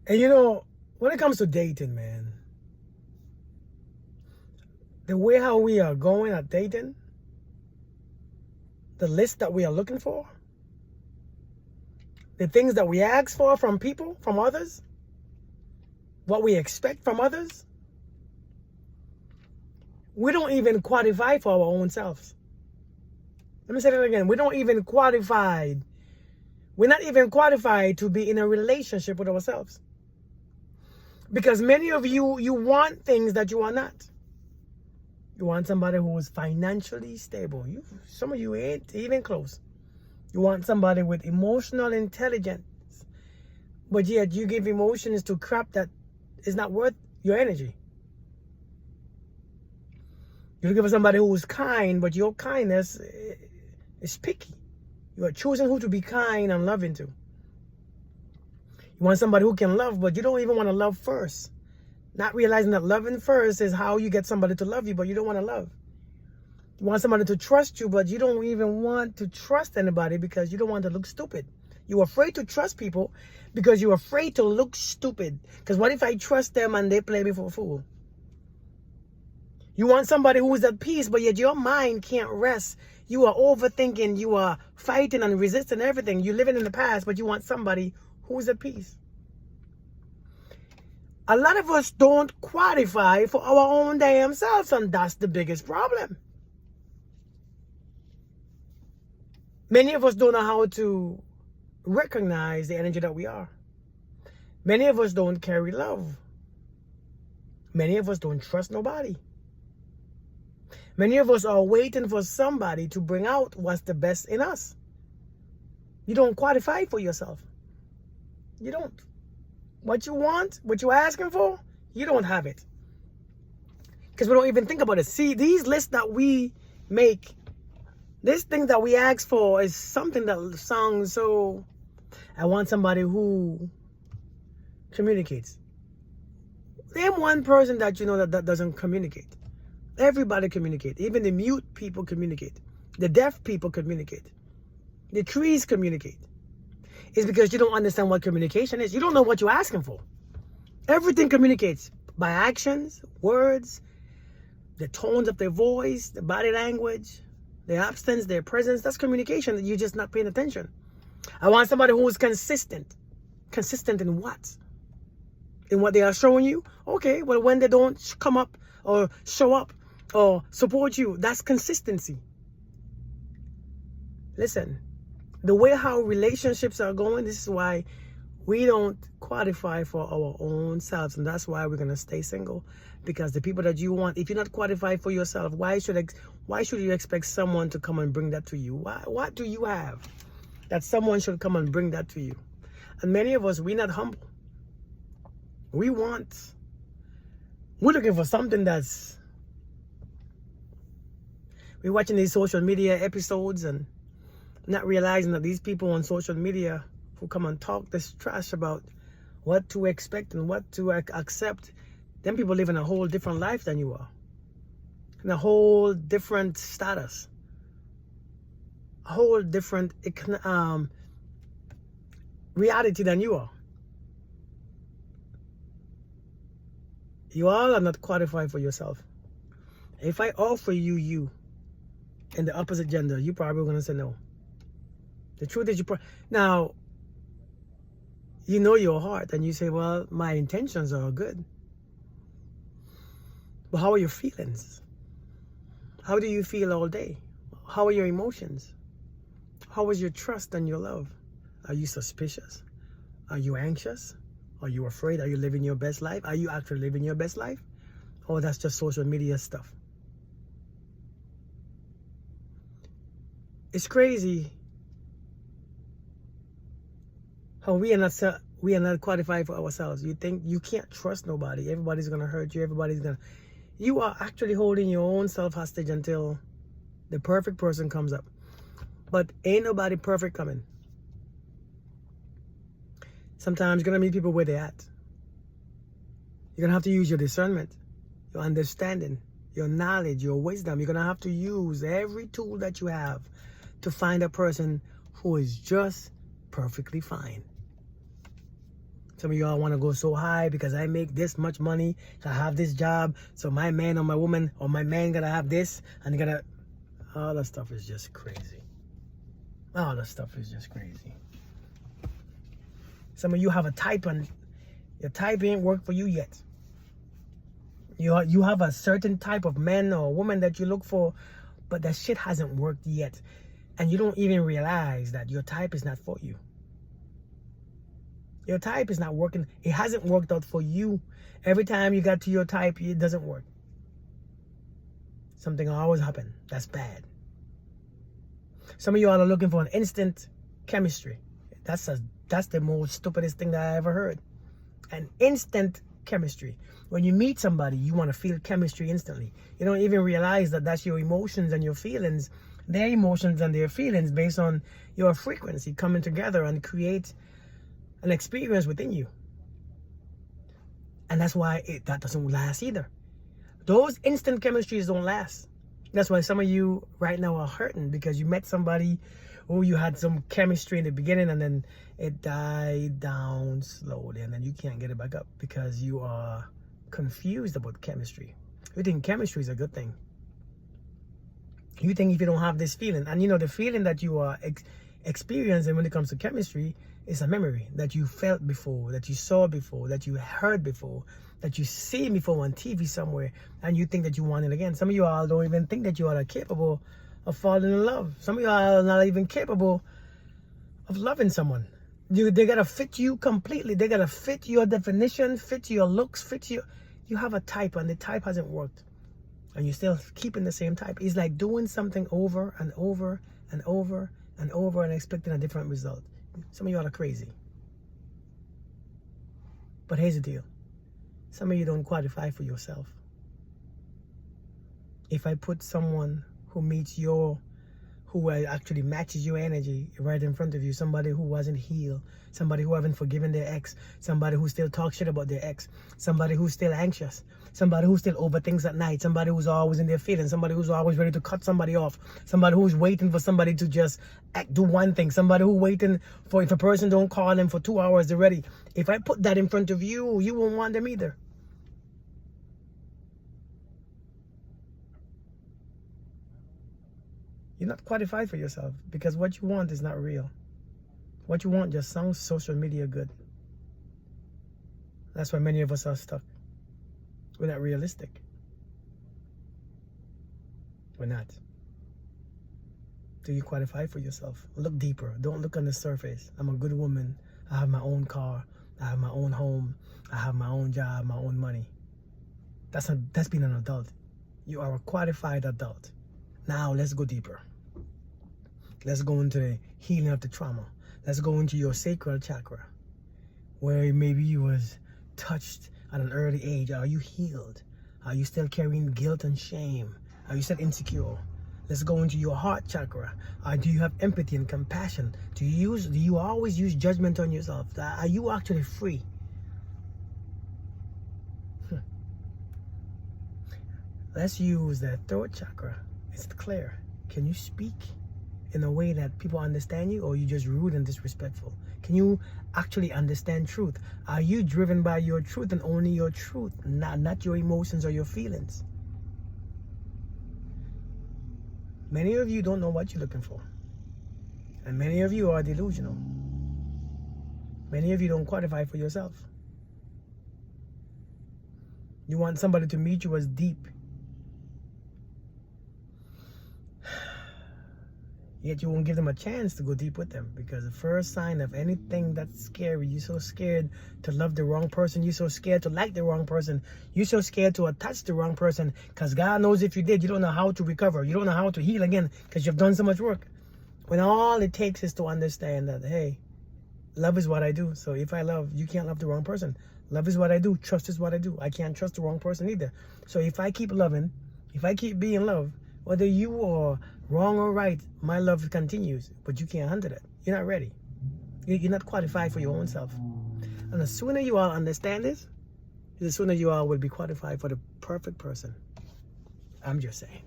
And you know, when it comes to dating, man, the way how we are going at dating, the list that we are looking for, the things that we ask for from people, from others, what we expect from others, we don't even qualify for our own selves. Let me say that again. We don't even qualify. We're not even qualified to be in a relationship with ourselves. Because many of you, you want things that you are not. You want somebody who is financially stable. Some of you ain't even close. You want somebody with emotional intelligence. But yet you give emotions to crap that is not worth your energy. You're looking for somebody who is kind, but your kindness is picky. You are choosing who to be kind and loving to. You want somebody who can love, but you don't even want to love first. Not realizing that loving first is how you get somebody to love you, but you don't want to love. You want somebody to trust you, but you don't even want to trust anybody because you don't want to look stupid. You're afraid to trust people because you're afraid to look stupid. Because what if I trust them and they play me for a fool? You want somebody who is at peace, but yet your mind can't rest. You are overthinking, you are fighting and resisting everything. You're living in the past, but you want somebody who is at peace. A lot of us don't qualify for our own damn selves, and that's the biggest problem. Many of us don't know how to recognize the energy that we are. Many of us don't carry love. Many of us don't trust nobody. Many of us are waiting for somebody to bring out what's the best in us. You don't qualify for yourself. You don't. What you want, what you're asking for, you don't have it. Because we don't even think about it. See, these lists that we make, this thing that we ask for is something that sounds so... I want somebody who communicates. Name one person that you know that doesn't communicate. Everybody communicate. Even the mute people communicate. The deaf people communicate. The trees communicate. It's because you don't understand what communication is. You don't know what you're asking for. Everything communicates by actions, words, the tones of their voice, the body language, their absence, their presence. That's communication. You're just not paying attention. I want somebody who is consistent. Consistent in what? In what they are showing you? Okay, well, when they don't come up or show up or support you, that's consistency. Listen, the way how relationships are going, this is why we don't qualify for our own selves, and that's why we're going to stay single. Because the people that you want, if you're not qualified for yourself, why should you expect someone to come and bring that to you? What do you have that someone should come and bring that to you? And many of us, we're not humble. We're looking for something that's... We're watching these social media episodes and not realizing that these people on social media who come and talk this trash about what to expect and what to accept, them people live in a whole different life than you are. In a whole different status. A whole different reality than you are. You all are not qualified for yourself. If I offer you in the opposite gender, you probably going to say no. The truth is, now, you know your heart and you say, well, my intentions are good. But how are your feelings? How do you feel all day? How are your emotions? How is your trust and your love? Are you suspicious? Are you anxious? Are you afraid? Are you living your best life? Are you actually living your best life? Or that's just social media stuff? It's crazy how we are not qualified for ourselves. You think you can't trust nobody. Everybody's gonna hurt you. You are actually holding your own self hostage until the perfect person comes up. But ain't nobody perfect coming. Sometimes you're gonna meet people where they're at. You're gonna have to use your discernment, your understanding, your knowledge, your wisdom. You're gonna have to use every tool that you have to find a person who is just perfectly fine. Some of y'all want to go so high because I make this much money, I have this job, so my man or my woman or my man gotta have this, and gotta... All that stuff is just crazy. All that stuff is just crazy. Some of you have a type and your type ain't worked for you yet. You have a certain type of man or woman that you look for, but that shit hasn't worked yet. And you don't even realize that your type is not for you. Your type is not working. It hasn't worked out for you. Every time you got to your type, it doesn't work. Something always happen. That's bad. Some of you all are looking for an instant chemistry. That's the most stupidest thing that I ever heard. An instant chemistry. When you meet somebody, you want to feel chemistry instantly. You don't even realize that that's your emotions and your feelings, their emotions and their feelings based on your frequency coming together and create an experience within you. And that's why that doesn't last either. Those instant chemistries don't last. That's why some of you right now are hurting, because you met somebody who you had some chemistry in the beginning and then it died down slowly and then you can't get it back up because you are confused about chemistry. You think chemistry is a good thing. You think if you don't have this feeling, and you know the feeling that you are experiencing when it comes to chemistry is a memory that you felt before, that you saw before, that you heard before, that you seen before on TV somewhere, and you think that you want it again. Some of you all don't even think that you are capable of falling in love. Some of you are not even capable of loving someone. They gotta fit you completely. They gotta fit your definition, fit your looks, fit your... You have a type and the type hasn't worked. And you're still keeping the same type. It's like doing something over and over and over and over and expecting a different result. Some of you all are crazy. But here's the deal. Some of you don't qualify for yourself. If I put someone who meets who actually matches your energy right in front of you, somebody who wasn't healed, somebody who haven't forgiven their ex, somebody who still talks shit about their ex, somebody who's still anxious, somebody who still overthinks at night, somebody who's always in their feelings, somebody who's always ready to cut somebody off, somebody who's waiting for somebody to just do one thing, somebody who's waiting for, if a person don't call them for 2 hours, they're ready. If I put that in front of you, you won't want them either. You're not qualified for yourself because what you want is not real. What you want just sounds social media good. That's why many of us are stuck. We're not realistic. We're not. Do you qualify for yourself? Look deeper. Don't look on the surface. I'm a good woman. I have my own car. I have my own home. I have my own job, my own money. That's being an adult. You are a qualified adult. Now let's go deeper. Let's go into the healing of the trauma. Let's go into your sacral chakra, where maybe you was touched at an early age. Are you healed? Are you still carrying guilt and shame? Are you still insecure? Let's go into your heart chakra. Do you have empathy and compassion? Do you always use judgment on yourself? Are you actually free? Let's use that throat chakra. It's clear. Can you speak in a way that people understand you, or are you just rude and disrespectful? Can you actually understand truth? Are you driven by your truth and only your truth, not your emotions or your feelings? Many of you don't know what you're looking for. And many of you are delusional. Many of you don't qualify for yourself. You want somebody to meet you as deep. Yet you won't give them a chance to go deep with them, because the first sign of anything that's scary, you're so scared to love the wrong person, you're so scared to like the wrong person, you're so scared to attach the wrong person, because God knows if you did, you don't know how to recover, you don't know how to heal again, because you've done so much work. When all it takes is to understand that, hey, love is what I do. So if I love, you can't love the wrong person. Love is what I do. Trust is what I do. I can't trust the wrong person either. So if I keep loving, if I keep being loved, whether you are wrong or right, my love continues, but you can't handle it. You're not ready. You're not qualified for your own self. And the sooner you all understand this, the sooner you all will be qualified for the perfect person. I'm just saying.